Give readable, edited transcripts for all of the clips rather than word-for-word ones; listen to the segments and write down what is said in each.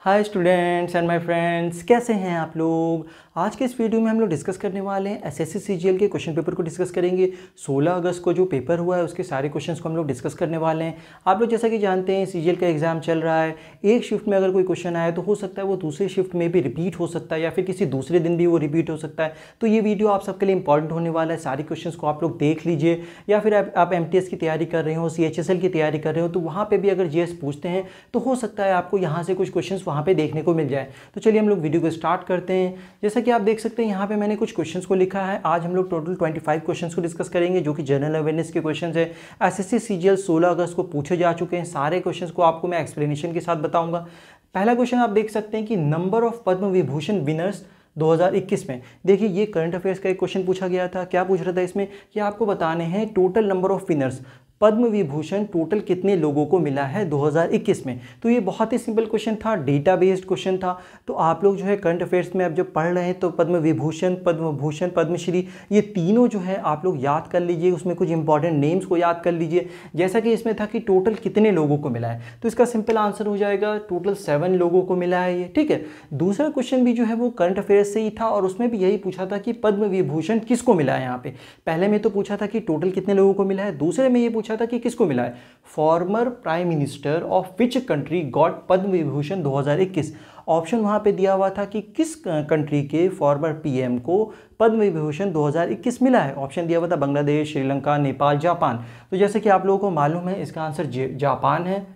Hi students and my friends, कैसे हैं आप लोग। आज के इस वीडियो में हम लोग डिस्कस करने वाले हैं एसएससी सीजीएल के क्वेश्चन पेपर को डिस्कस करेंगे। 16 अगस्त को जो पेपर हुआ है उसके सारे क्वेश्चंस को हम लोग डिस्कस करने वाले हैं। आप लोग जैसा कि जानते हैं सीजीएल का एग्जाम चल रहा है। एक शिफ्ट में अगर कोई क्वेश्चन आए तो हो सकता है वो दूसरी शिफ्ट में भी रिपीट हो सकता है या फिर किसी दूसरे दिन भी वो रिपीट हो सकता है। तो ये वीडियो आप सबके लिए इंपॉर्टेंट होने वाला है। सारी क्वेश्चन को आप लोग देख लीजिए, या फिर आप एमटीएस की तैयारी कर रहे हो, सीएचएसएल की तैयारी कर रहे हो, तो वहाँ पर भी अगर जीएस पूछते हैं तो हो सकता है आपको यहाँ से कुछ क्वेश्चन वहाँ पर देखने को मिल जाए। तो चलिए हम लोग वीडियो को स्टार्ट करते हैं। जैसा कि आप देख सकते हैं यहाँ पे मैंने कुछ क्वेश्चंस को लिखा है। आज हम लोग टोटल 25 क्वेश्चंस को डिस्कस करेंगे जो कि जनरल अवेयरनेस के क्वेश्चंस है। एसएससी सीजीएल 16 अगस्त को पूछे जा चुके हैं। सारे क्वेश्चंस को आपको मैं एक्सप्लेनेशन के साथ बताऊंगा। पहला क्वेश्चन आप देख सकते हैं कि number of Padma Vibhushan winners 2021 में। देखिए ये करंट अफेयर्स का एक क्वेश्चन पूछा गया था। क्या पूछ रहा था इसमें कि आपको बताने हैं total number of winners, Padma Vibhushan total कितने लोगों को मिला है 2021 में। तो ये बहुत ही सिंपल क्वेश्चन था, डेटा बेस्ड क्वेश्चन था। तो आप लोग जो है करंट अफेयर्स में अब जब पढ़ रहे हैं तो पद्म विभूषण, पद्म भूषण, पद्मश्री, ये तीनों जो है आप लोग याद कर लीजिए। उसमें कुछ इंपॉर्टेंट नेम्स को याद कर लीजिए। जैसा कि इसमें था कि टोटल कितने लोगों को मिला है, तो इसका सिंपल आंसर हो जाएगा टोटल 7 लोगों को मिला है ये, ठीक है। दूसरा क्वेश्चन भी जो है वो करंट अफेयर्स से ही था और उसमें भी यही पूछा था कि पद्म विभूषण किसको मिला है। यहाँ पे पहले में तो पूछा था कि टोटल कितने लोगों को मिला है, दूसरे में ये पूछा था कि किसको मिला है। Former prime minister of which country got Padma Vibhushan 2021। Option वहां पे दिया हुआ था कि किस कंट्री के फॉर्मर पीएम को पद्म विभूषण 2021 मिला है। ऑप्शन दिया हुआ था बांग्लादेश, श्रीलंका, नेपाल, जापान। तो जैसे कि आप लोगों को मालूम है इसका आंसर जापान है।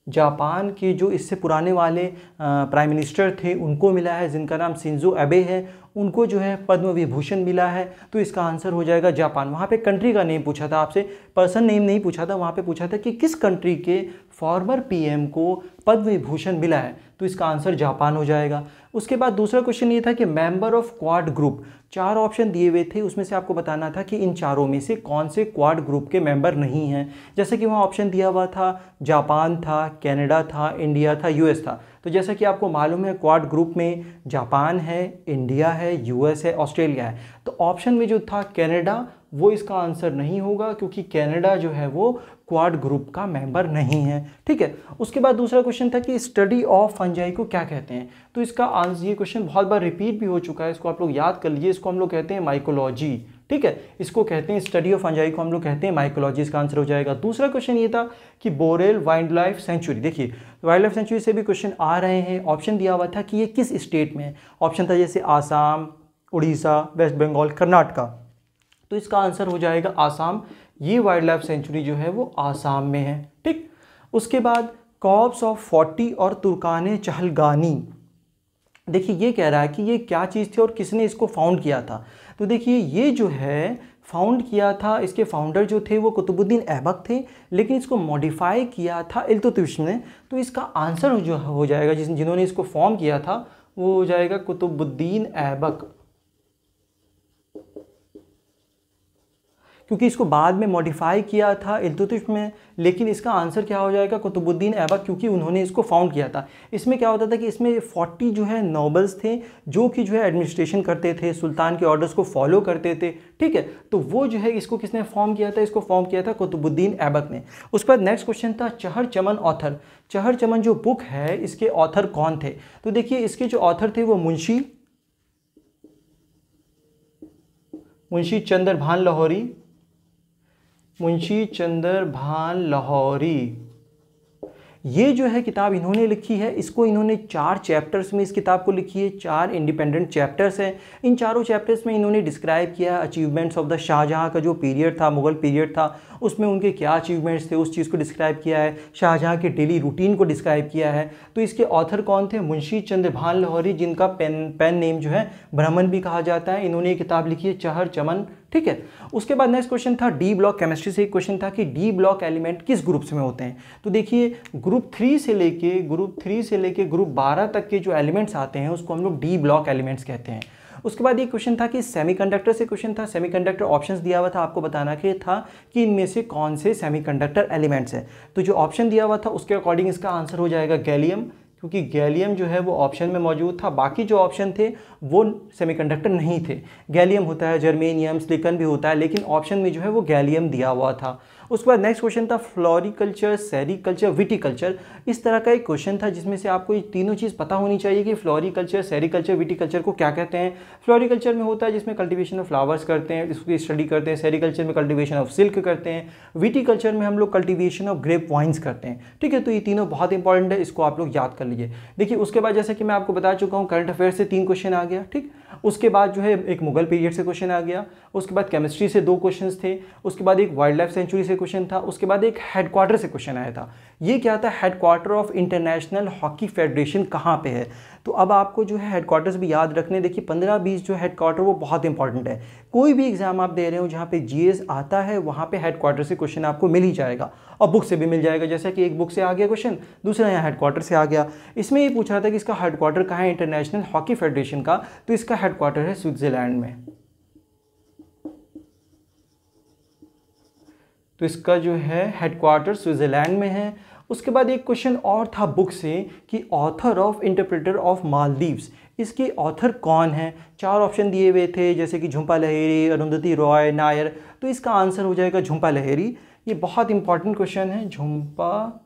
जापान के जो इससे पुराने वाले प्राइम मिनिस्टर थे उनको मिला है, जिनका नाम शिंजो एबे है, उनको जो है पद्म विभूषण मिला है। तो इसका आंसर हो जाएगा जापान। वहाँ पे कंट्री का नेम पूछा था आपसे, पर्सन नेम नहीं पूछा था। वहाँ पे पूछा था कि किस कंट्री के फॉर्मर पीएम को पद्म विभूषण मिला है, तो इसका आंसर जापान हो जाएगा। उसके बाद दूसरा क्वेश्चन ये था कि member of quad group. 4 option दिए हुए थे, उसमें से आपको बताना था कि इन चारों में से कौन से क्वाड ग्रुप के मेंबर नहीं हैं। जैसे कि वहाँ ऑप्शन दिया हुआ था जापान था, कनाडा था, इंडिया था, यूएस था। तो जैसा कि आपको मालूम है क्वाड ग्रुप में जापान है, इंडिया है, यूएस है, ऑस्ट्रेलिया है। तो ऑप्शन में जो था कनाडा, वो इसका आंसर नहीं होगा क्योंकि कनाडा जो है वो क्वाड ग्रुप का मेंबर नहीं है, ठीक है। उसके बाद दूसरा क्वेश्चन था कि स्टडी ऑफ फंजाई को क्या कहते हैं। तो इसका आंसर, ये क्वेश्चन बहुत बार रिपीट भी हो चुका है, इसको आप लोग याद कर लीजिए। इसको हम लोग कहते हैं माइकोलॉजी, ठीक है। इसको कहते हैं स्टडी ऑफ फंजाई को हम लोग कहते हैं माइकोलॉजी। इसका आंसर हो जाएगा। दूसरा क्वेश्चन ये था कि बोरेल वाइल्ड लाइफ सेंचुरी। देखिए वाइल्ड लाइफ सेंचुरी से भी क्वेश्चन आ रहे हैं। ऑप्शन दिया हुआ था कि ये किस स्टेट में है। ऑप्शन था जैसे आसाम, उड़ीसा, वेस्ट बंगाल, कर्नाटका। तो इसका आंसर हो जाएगा आसाम। ये वाइल्ड लाइफ सेंचुरी जो है वो आसाम में है, ठीक। उसके बाद कॉर्प्स ऑफ 40 और तुर्काने चहलगानी। देखिए ये कह रहा है कि ये क्या चीज़ थी और किसने इसको फाउंड किया था। तो देखिए ये जो है फाउंड किया था, इसके फाउंडर जो थे वो कुतुबुद्दीन ऐबक थे, लेकिन इसको मॉडिफाई किया था इल्तुतमिश ने। तो इसका आंसर जो हो जाएगा, जिन्होंने इसको फॉर्म किया था वो हो जाएगा कुतुबुद्दीन ऐबक, क्योंकि इसको बाद में मॉडिफाई किया था इल्तुतमिश में। लेकिन इसका आंसर क्या हो जाएगा कुतुबुद्दीन ऐबक, क्योंकि उन्होंने इसको फाउंड किया था। इसमें क्या होता था कि इसमें 40 जो है नोबल्स थे जो कि जो है एडमिनिस्ट्रेशन करते थे, सुल्तान के ऑर्डर्स को फॉलो करते थे, ठीक है। तो वो जो है इसको किसने फॉर्म किया था, इसको फॉर्म किया था कुतुबुद्दीन ऐबक ने। उसके बाद नेक्स्ट क्वेश्चन था चहर चमन ऑथर। चहर चमन जो बुक है इसके ऑथर कौन थे। तो देखिए इसके जो ऑथर थे वो मुंशी चंद्र भान लाहौरी, मुंशी चंद्र भान लाहौरी। ये जो है किताब इन्होंने लिखी है। इसको इन्होंने 4 चैप्टर्स में इस किताब को लिखी है। 4 इंडिपेंडेंट चैप्टर्स हैं। इन चारों चैप्टर्स में इन्होंने डिस्क्राइब किया अचीवमेंट्स ऑफ द शाहजहाँ का जो पीरियड था, मुगल पीरियड था, उसमें उनके क्या अचीवमेंट्स थे उस चीज़ को डिस्क्राइब किया है। शाहजहाँ के डेली रूटीन को डिस्क्राइब किया है। तो इसके ऑथर कौन थे, मुंशी चंद्र भान लाहौरी, जिनका पेन नेम जो है ब्राह्मण भी कहा जाता है। इन्होंने ये किताब लिखी है चहर चमन, ठीक है। उसके बाद नेक्स्ट क्वेश्चन था डी ब्लॉक केमिस्ट्री से एक क्वेश्चन था कि डी ब्लॉक एलिमेंट किस ग्रुप्स में होते हैं। तो देखिए ग्रुप 3 से लेके ग्रुप 12 तक के जो एलिमेंट्स आते हैं उसको हम लोग डी ब्लॉक एलिमेंट्स कहते हैं। उसके बाद ये क्वेश्चन था कि सेमीकंडक्टर से क्वेश्चन था। सेमीकंडक्टर ऑप्शंस दिया हुआ था, आपको बताना कि था कि इनमें से कौन से सेमीकंडक्टर एलिमेंट्स हैं। तो जो ऑप्शन दिया हुआ था उसके अकॉर्डिंग इसका आंसर हो जाएगा गैलियम, क्योंकि गैलियम जो है वो ऑप्शन में मौजूद था, बाकी जो ऑप्शन थे वो सेमीकंडक्टर नहीं थे। गैलियम होता है, जर्मेनियम, सिलिकॉन भी होता है, लेकिन ऑप्शन में जो है वो गैलियम दिया हुआ था। उसके बाद नेक्स्ट क्वेश्चन था फ्लोरिकल्चर, सेरिकल्चर, विटिकल्चर। इस तरह का एक क्वेश्चन था जिसमें से आपको ये तीनों चीज़ पता होनी चाहिए कि फ्लोरिकल्चर, सेरिकल्चर, विटिकल्चर को क्या कहते हैं। फ्लोरिकल्चर में होता है जिसमें कल्टीवेशन ऑफ फ्लावर्स करते हैं, इसकी स्टडी करते हैं। सेरिकल्चर में कल्टीवेशन ऑफ सिल्क करते हैं। विटिकल्चर में हम लोग कल्टीवेशन ऑफ ग्रेप वाइन्स करते हैं। ठीक है, तो ये तीनों बहुत इंपॉर्टेंट है, इसको आप लोग याद कर लीजिए। देखिए उसके बाद जैसे कि मैं आपको बता चुका हूँ करंट अफेयर से 3 क्वेश्चन आ गया। ठीक, उसके बाद जो है एक मुगल पीरियड से क्वेश्चन आ गया, उसके बाद केमिस्ट्री से 2 क्वेश्चंस थे, उसके बाद एक वाइल्ड लाइफ सेंचुरी से क्वेश्चन था, उसके बाद एक हेडक्वार्टर से क्वेश्चन आया था। ये क्या था, headquarter of international hockey federation कहाँ पे है। तो अब आपको जो है हेडक्वार्टर्स भी याद रखने। देखिए 15-20 जो हेडक्वार्टर वो बहुत इंपॉर्टेंट है। कोई भी एग्जाम आप दे रहे हो जहाँ पे जीएस आता है वहाँ पे हेडक्वार्टर से क्वेश्चन आपको मिल ही जाएगा, और बुक से भी मिल जाएगा। जैसा कि एक बुक से आ गया क्वेश्चन, दूसरा यहाँ हेडक्वार्टर से आ गया। इसमें ये पूछ रहा था कि इसका हेडक्वार्टर कहाँ है इंटरनेशनल हॉकी फेडरेशन का, तो इसका हेडक्वार्टर है स्विट्जरलैंड में। तो इसका जो है हेडक्वार्टर स्विट्जरलैंड में है। उसके बाद एक क्वेश्चन और था बुक से कि author of interpreter of Maldives, इसके ऑथर कौन है। 4 ऑप्शन दिए हुए थे जैसे कि झुंपा लाहिरी, अरुंधति रॉय, नायर। तो इसका आंसर हो जाएगा झुंपा लाहिरी। ये बहुत इंपॉर्टेंट क्वेश्चन है। झुंपा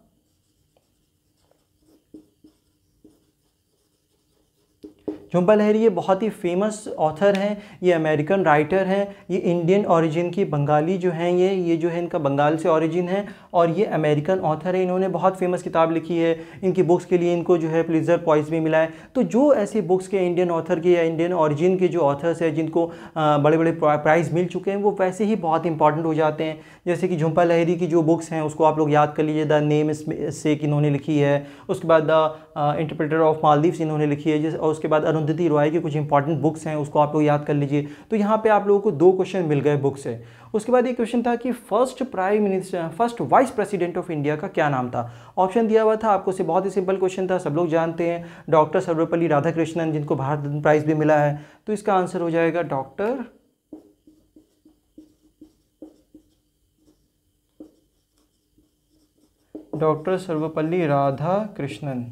लाहिरी ये बहुत ही फेमस ऑथर हैं, ये अमेरिकन राइटर हैं, ये इंडियन ओरिजिन की, बंगाली जो हैं ये जो है इनका बंगाल से ओरिजिन है, और ये अमेरिकन ऑथर है। इन्होंने बहुत फेमस किताब लिखी है, इनकी बुक्स के लिए इनको जो है पुलित्ज़र प्राइज़ भी मिला है। तो जो ऐसे बुक्स के इंडियन ऑथर के या इंडियन ओरिजिन के जो ऑथर्स हैं जिनको बड़े बड़े प्राइज़ मिल चुके हैं, वो वैसे ही बहुत इंपॉर्टेंट हो जाते हैं। जैसे कि झुंपा लाहिरी की जो बुक्स हैं उसको आप लोग याद कर लीजिए, द नेम से इन्होंने लिखी है। उसके बाद द इंटरप्रेटर ऑफ मालदीव्स इन्होंने लिखी है, और उसके बाद अरुंधति रॉय की कुछ इंपॉर्टेंट बुक्स हैं, उसको आप लोग याद कर लीजिए। तो यहाँ पे आप लोगों को 2 क्वेश्चन मिल गए बुक से। उसके बाद एक क्वेश्चन था कि first vice president of India का क्या नाम था। ऑप्शन दिया हुआ था आपको से, बहुत ही सिंपल क्वेश्चन था, सब लोग जानते हैं, डॉक्टर सर्वपल्ली राधाकृष्णन, जिनको भारत रत्न प्राइज़ भी मिला है। तो इसका आंसर हो जाएगा डॉक्टर सर्वपल्ली राधाकृष्णन।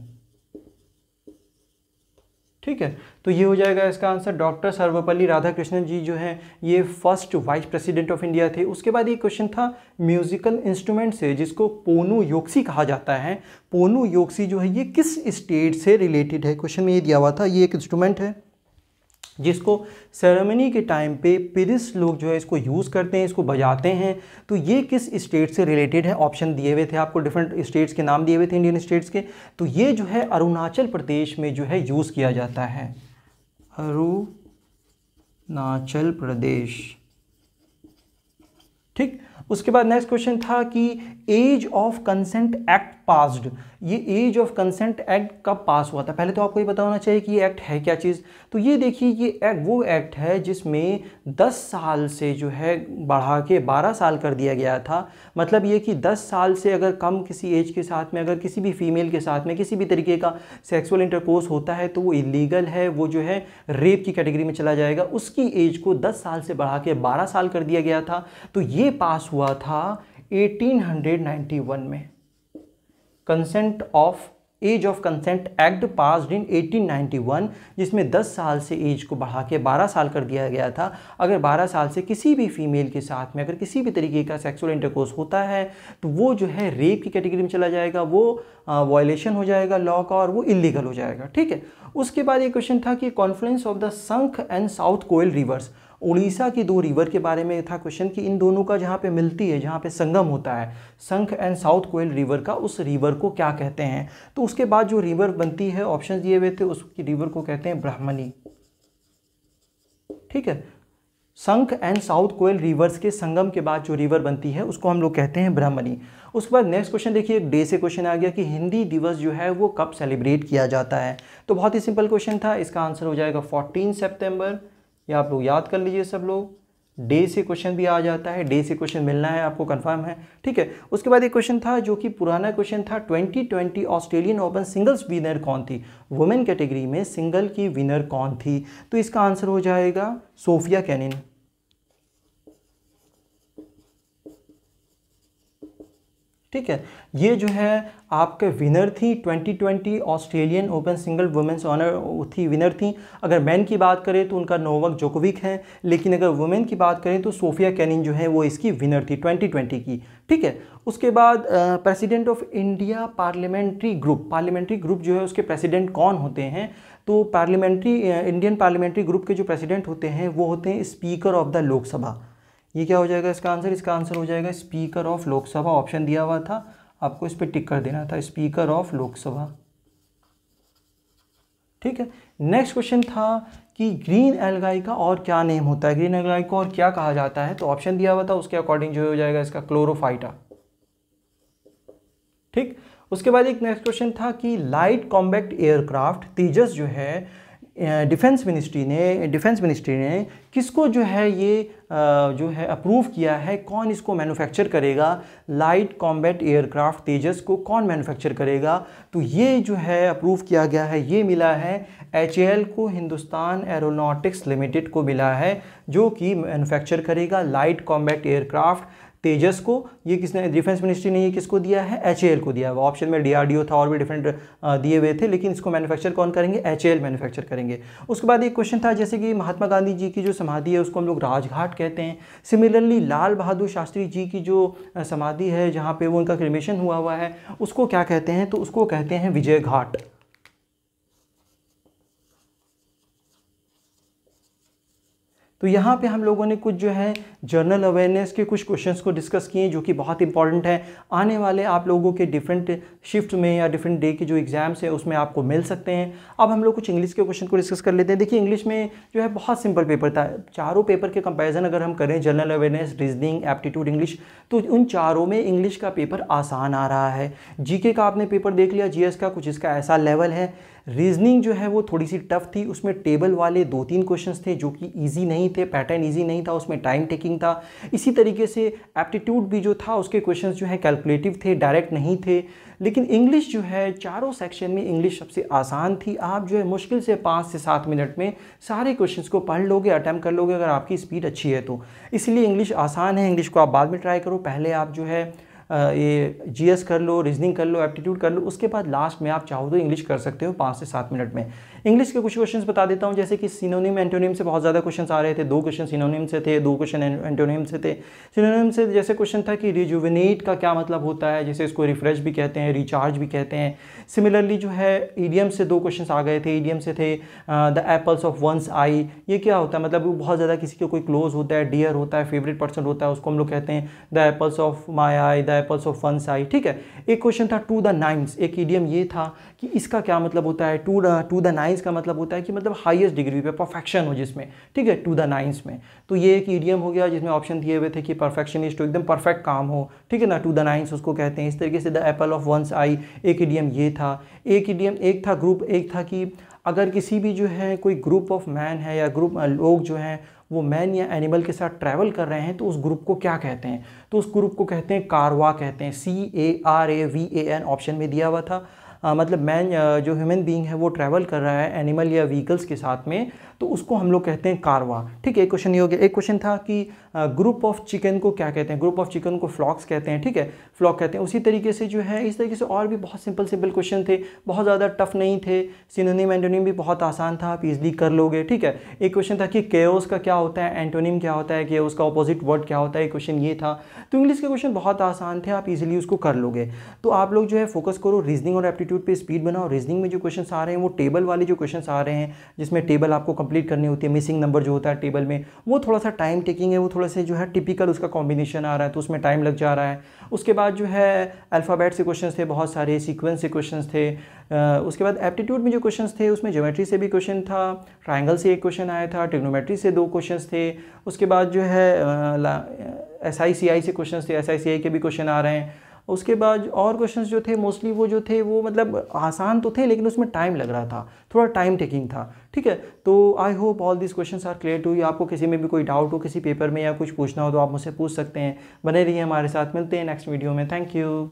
ठीक है, तो ये हो जाएगा इसका आंसर। डॉक्टर सर्वपल्ली राधाकृष्णन जी जो हैं ये first vice president of India थे। उसके बाद ये क्वेश्चन था म्यूजिकल इंस्ट्रूमेंट से, जिसको पोनु योक्सी कहा जाता है। पोनु योक्सी जो है ये किस स्टेट से रिलेटेड है, क्वेश्चन में ये दिया हुआ था। ये एक इंस्ट्रूमेंट है जिसको सेरेमनी के टाइम पे पिरिस लोग जो है इसको यूज़ करते हैं, इसको बजाते हैं। तो ये किस स्टेट से रिलेटेड है, ऑप्शन दिए हुए थे आपको, डिफरेंट स्टेट्स के नाम दिए हुए थे इंडियन स्टेट्स के। तो ये जो है अरुणाचल प्रदेश में जो है यूज़ किया जाता है, अरुणाचल प्रदेश। ठीक, उसके बाद नेक्स्ट क्वेश्चन था कि age of consent act passed. ये एज ऑफ कंसेंट एक्ट कब पास हुआ था। पहले तो आपको ये पता होना चाहिए कि ये एक्ट है क्या चीज़। तो ये देखिए ये एक्ट वो एक्ट है जिसमें 10 साल से जो है बढ़ा के 12 साल कर दिया गया था। मतलब ये कि 10 साल से अगर कम किसी एज के साथ में अगर किसी भी फीमेल के साथ में किसी भी तरीके का सेक्सुअल इंटरकोर्स होता है तो वो इलीगल है, वो जो है रेप की कैटेगरी में चला जाएगा। उसकी एज को 10 साल से बढ़ा के 12 साल कर दिया गया था। तो ये पास हुआ था 1891 में। Consent of age of consent act passed in 1891, जिसमें 10 साल से एज को बढ़ा के 12 साल कर दिया गया था। अगर 12 साल से किसी भी फीमेल के साथ में अगर किसी भी तरीके का सेक्सुअल इंटरकोर्स होता है तो वो जो है रेप की कैटेगरी में चला जाएगा, वो वायलेशन हो जाएगा लॉ का और वो इलीगल हो जाएगा। ठीक है, उसके बाद एक क्वेश्चन था कि confluence of the Sankh and south Koel rivers. Orissa की 2 रिवर के बारे में था क्वेश्चन कि इन दोनों का जहाँ पे मिलती है, जहाँ पे संगम होता है संख एंड साउथ कोयल रिवर का, उस रिवर को क्या कहते हैं। तो उसके बाद जो रिवर बनती है, ऑप्शन दिए हुए थे, उसकी रिवर को कहते हैं ब्राह्मणी। ठीक है, संख एंड साउथ कोयल रिवर्स के संगम के बाद जो रिवर बनती है उसको हम लोग कहते हैं ब्राह्मणी। उसके बाद नेक्स्ट क्वेश्चन देखिए, डे से क्वेश्चन आ गया कि हिंदी दिवस जो है वो कब सेलिब्रेट किया जाता है। तो बहुत ही सिंपल क्वेश्चन था, इसका आंसर हो जाएगा 14 सितंबर। ये आप लोग याद कर लीजिए सब लोग। डे से क्वेश्चन भी आ जाता है, डे से क्वेश्चन मिलना है आपको, कंफर्म है। ठीक है, उसके बाद एक क्वेश्चन था जो कि पुराना क्वेश्चन था, 2020 ऑस्ट्रेलियन ओपन सिंगल्स विनर कौन थी। वुमेन कैटेगरी में सिंगल की विनर कौन थी। तो इसका आंसर हो जाएगा सोफिया केनिन। ठीक है, ये जो है आपके विनर थी 2020 Australian Open single women's honour थी, विनर थी। अगर मैन की बात करें तो उनका नोवाक जोकोविक है, लेकिन अगर वुमेन की बात करें तो सोफिया केनिन जो है वो इसकी विनर थी 2020 की। ठीक है, उसके बाद president of India parliamentary group जो है उसके प्रेसिडेंट कौन होते हैं? तो इंडियन पार्लियामेंट्री ग्रुप के जो प्रेसिडेंट होते हैं वो होते हैं स्पीकर ऑफ द लोकसभा। ये क्या हो जाएगा इसका आंसर? इसका आंसर हो जाएगा स्पीकर ऑफ लोकसभा। ऑप्शन दिया हुआ था, आपको इस पर टिक कर देना था, स्पीकर ऑफ लोकसभा। ठीक है, नेक्स्ट क्वेश्चन था कि ग्रीन एल्गाई का और क्या नेम होता है, ग्रीन एल्गाई को और क्या कहा जाता है? तो ऑप्शन दिया हुआ था, उसके अकॉर्डिंग जो हो जाएगा इसका क्लोरोफाइटा। ठीक, उसके बाद एक नेक्स्ट क्वेश्चन था कि लाइट कॉम्बैक्ट एयरक्राफ्ट तेजस जो है डिफेंस मिनिस्ट्री ने किसको जो है ये जो है अप्रूव किया है, कौन इसको मैन्युफैक्चर करेगा? लाइट कॉम्बैट एयरक्राफ्ट तेजस को कौन मैन्युफैक्चर करेगा? तो ये जो है अप्रूव किया गया है, ये मिला है HAL को, हिंदुस्तान एरोनॉटिक्स लिमिटेड को मिला है, जो कि मैन्युफैक्चर करेगा लाइट कॉम्बैट एयरक्राफ्ट तेजस को। ये किसने, डिफेंस मिनिस्ट्री ने ये किसको दिया है? HAL को दिया हुआ। ऑप्शन में DRDO था और भी डिफरेंट दिए हुए थे, लेकिन इसको मैन्युफैक्चर कौन करेंगे? HAL मैन्युफैक्चर करेंगे। उसके बाद एक क्वेश्चन था जैसे कि महात्मा गांधी जी की जो समाधि है उसको हम लोग राजघाट कहते हैं। सिमिलरली लाल बहादुर शास्त्री जी की जो समाधि है जहाँ पे वो उनका क्रिमेशन हुआ है उसको क्या कहते हैं? तो उसको कहते हैं विजय घाट। तो यहाँ पे हम लोगों ने कुछ जो है जनरल अवेयरनेस के कुछ क्वेश्चंस को डिस्कस किए जो कि बहुत इंपॉर्टेंट है, आने वाले आप लोगों के डिफरेंट शिफ्ट में या डिफरेंट डे के जो एग्जाम्स है उसमें आपको मिल सकते हैं। अब हम लोग कुछ इंग्लिश के क्वेश्चन को डिस्कस कर लेते हैं। देखिए इंग्लिश में जो है बहुत सिंपल पेपर था, चारों पेपर के कंपेरिजन अगर हम करें, general awareness, reasoning, aptitude, English, तो उन चारों में इंग्लिश का पेपर आसान आ रहा है। जीके का आपने पेपर देख लिया, जीएस का कुछ इसका ऐसा लेवल है। रीजनिंग जो है वो थोड़ी सी टफ थी, उसमें टेबल वाले 2-3 क्वेश्चंस थे जो कि इजी नहीं थे, पैटर्न इजी नहीं था, उसमें टाइम टेकिंग था। इसी तरीके से एप्टीट्यूड भी जो था उसके क्वेश्चंस जो है कैलकुलेटिव थे, डायरेक्ट नहीं थे। लेकिन इंग्लिश जो है चारों सेक्शन में इंग्लिश सबसे आसान थी। आप जो है मुश्किल से 5 से 7 मिनट में सारे क्वेश्चंस को पढ़ लोगे, अटैम्प्ट कर लोगे, अगर आपकी स्पीड अच्छी है तो। इसलिए इंग्लिश आसान है, इंग्लिश को आप बाद में ट्राई करो। पहले आप जो है ये जीएस कर लो, रीजनिंग कर लो, एप्टीट्यूड कर लो, उसके बाद लास्ट में आप चाहो तो इंग्लिश कर सकते हो 5 से 7 मिनट में। इंग्लिश के कुछ क्वेश्चंस बता देता हूँ, जैसे कि सिनोनिम एंटोनिम से बहुत ज़्यादा क्वेश्चंस आ रहे थे। 2 क्वेश्चन सिनोनिम से थे, 2 क्वेश्चन एंटोनिम से थे। सिनोनिम से जैसे क्वेश्चन था कि रिजुविनेट का क्या मतलब होता है, जैसे इसको रिफ्रेश भी कहते हैं, रिचार्ज भी कहते हैं। सिमिलरली जो है ईडियम से 2 क्वेश्चन आ गए थे। ईडियम से थे the apples of one's eye, ये क्या होता है? मतलब वो बहुत ज़्यादा किसी का कोई क्लोज होता है, डियर होता है, फेवरेट पर्सन होता है, उसको हम लोग कहते हैं the apples of my eye, the apples of one's eye. ठीक है, एक क्वेश्चन था टू द नाइन्स, एक ईडियम ये था कि इसका क्या मतलब होता है? टू द नाइन्स का मतलब होता है कि मतलब हाईएस्ट डिग्री पे परफेक्शन हो जिसमें, ठीक है, टू द नाइन्स में। तो ये एक ईडियम हो गया जिसमें ऑप्शन दिए हुए थे कि परफेक्शनिस्ट, तो एकदम परफेक्ट काम हो, ठीक है ना, टू द नाइन्स उसको कहते हैं। इस तरीके से the apple of one's eye एक ईडियम ये था। एक ईडियम एक था ग्रुप, एक था कि अगर किसी भी जो है कोई ग्रुप ऑफ मैन है या ग्रुप लोग जो हैं वो मैन या एनिमल के साथ ट्रैवल कर रहे हैं तो उस ग्रुप को क्या कहते हैं? तो उस ग्रुप को कहते हैं कारवा कहते हैं, CARAVAN ऑप्शन में दिया हुआ था। मतलब मैन जो ह्यूमन बीइंग है वो ट्रैवल कर रहा है एनिमल या व्हीकल्स के साथ में, तो उसको हम लोग कहते हैं कारवा। ठीक है, एक क्वेश्चन ये हो गया। एक क्वेश्चन था कि ग्रुप ऑफ चिकन को क्या कहते हैं? ग्रुप ऑफ चिकन को फ्लॉक्स कहते हैं, ठीक है, फ्लॉक कहते हैं। उसी तरीके से जो है इस तरीके से और भी बहुत सिंपल क्वेश्चन थे, बहुत ज़्यादा टफ नहीं थे। सिनोनिम एंटोनिम भी बहुत आसान था, आप इजली कर लोगे। ठीक है, एक क्वेश्चन था कि केओस का क्या होता है, एंटोनिम क्या होता है, केओस का ऑपोजिट वर्ड क्या होता है, एक क्वेश्चन ये था। तो इंग्लिश के क्वेश्चन बहुत आसान थे, आप इजीली उसको कर लोगे। तो आप लोग जो है फोकस करो रीजनिंग और एप्टीट्यूड पे, स्पीड बनाओ। रीजनिंग में जो क्वेश्चन आ रहे हैं वो टेबल वाले जो क्वेश्चन आ रहे हैं जिसमें टेबल आपको कंप्लीट करनी होती है, मिसिंग नंबर जो होता है टेबल में, वो थोड़ा सा टाइम टेकिंग है, वो थोड़ा सा जो है टिपिकल उसका कॉम्बिनेशन आ रहा है तो उसमें टाइम लग जा रहा है। उसके बाद जो है अल्फ़ाबेट से क्वेश्चंस थे, बहुत सारे सीक्वेंस से क्वेश्चंस थे। उसके बाद एप्टीट्यूड में जो क्वेश्चंस थे उसमें ज्योमेट्री से भी क्वेश्चन था, ट्राइंगल से एक क्वेश्चन आया था, ट्रिग्नोमेट्री से 2 क्वेश्चंस थे। उसके बाद जो है SICI से क्वेश्चंस थे, SICI के भी क्वेश्चन आ रहे हैं। उसके बाद और क्वेश्चंस जो थे मोस्टली वो जो थे वो मतलब आसान तो थे लेकिन उसमें टाइम लग रहा था, थोड़ा टाइम टेकिंग था। ठीक है, तो I hope all this questions are clear to you. आपको किसी में भी कोई डाउट हो किसी पेपर में या कुछ पूछना हो तो आप मुझसे पूछ सकते हैं। बने रहिए हमारे साथ, मिलते हैं नेक्स्ट वीडियो में। Thank you.